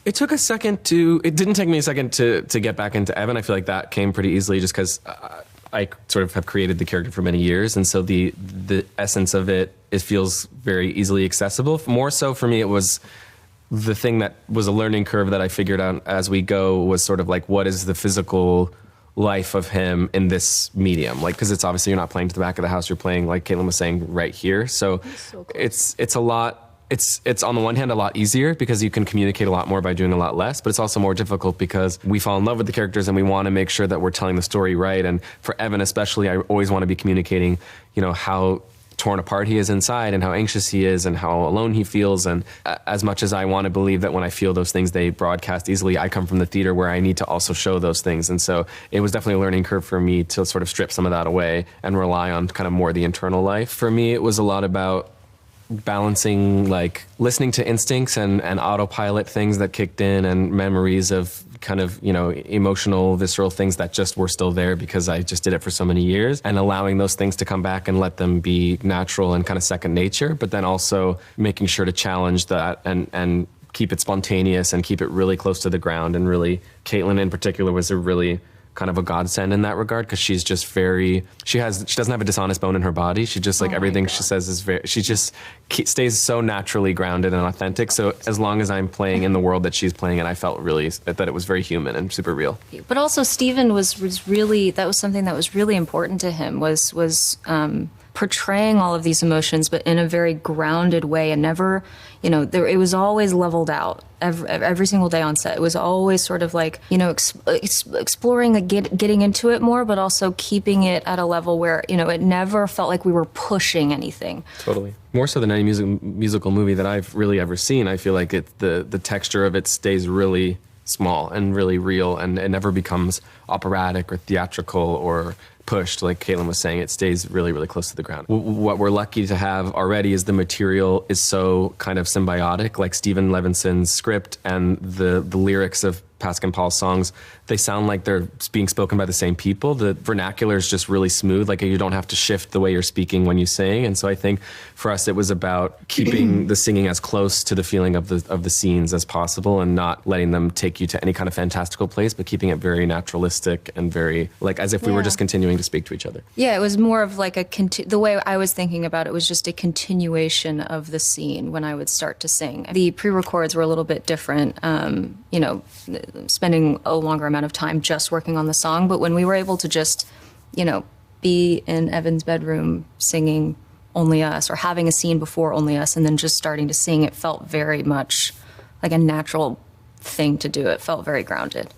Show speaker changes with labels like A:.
A: It didn't take me a second to get back into Evan. I feel like that came pretty easily just because I sort of have created the character for many years. And so the essence of it feels very easily accessible. More so for me, it was the thing that was a learning curve that I figured out as we go was sort of like, what is the physical life of him in this medium? Like, because it's obviously you're not playing to the back of the house, you're playing, like Kaitlyn was saying, right here. So it's a lot. It's on the one hand a lot easier because you can communicate a lot more by doing a lot less, but it's also more difficult because we fall in love with the characters and we want to make sure that we're telling the story right. And for Evan especially, I always want to be communicating, how torn apart he is inside and how anxious he is and how alone he feels. And as much as I want to believe that when I feel those things, they broadcast easily, I come from the theater where I need to also show those things. And so it was definitely a learning curve for me to sort of strip some of that away and rely on kind of more the internal life. For me, it was a lot about balancing like listening to instincts and autopilot things that kicked in and memories of kind of, emotional, visceral things that just were still there because I just did it for so many years, and allowing those things to come back and let them be natural and kind of second nature, but then also making sure to challenge that and keep it spontaneous and keep it really close to the ground. And really, Kaitlyn in particular was a really kind of a godsend in that regard because she's just she doesn't have a dishonest bone in her body. She just like everything she says is she just stays so naturally grounded and authentic. So as long as I'm playing in the world that she's playing in, I felt really that it was very human and super real.
B: But also Steven was really, that was something that was really important to him, was portraying all of these emotions, but in a very grounded way, and never, it was always leveled out every single day on set. It was always sort of like, exploring, like getting into it more, but also keeping it at a level where, it never felt like we were pushing anything.
A: Totally. More so than any musical movie that I've really ever seen, I feel like the texture of it stays really small and really real, and it never becomes operatic or theatrical or pushed. Like Kaitlyn was saying, it stays really, really close to the ground. What we're lucky to have already is the material is so kind of symbiotic, like Stephen Levinson's script and the lyrics of Pascal Paul's songs, they sound like they're being spoken by the same people. The vernacular is just really smooth. Like you don't have to shift the way you're speaking when you sing. And so I think for us, it was about keeping the singing as close to the feeling of the scenes as possible and not letting them take you to any kind of fantastical place, but keeping it very naturalistic and very like as if we were just continuing to speak to each other.
B: Yeah, it was more of like the way I was thinking about it was just a continuation of the scene when I would start to sing. The pre-records were a little bit different, spending a longer amount of time just working on the song, but when we were able to just, be in Evan's bedroom singing Only Us, or having a scene before Only Us and then just starting to sing, it felt very much like a natural thing to do. It felt very grounded.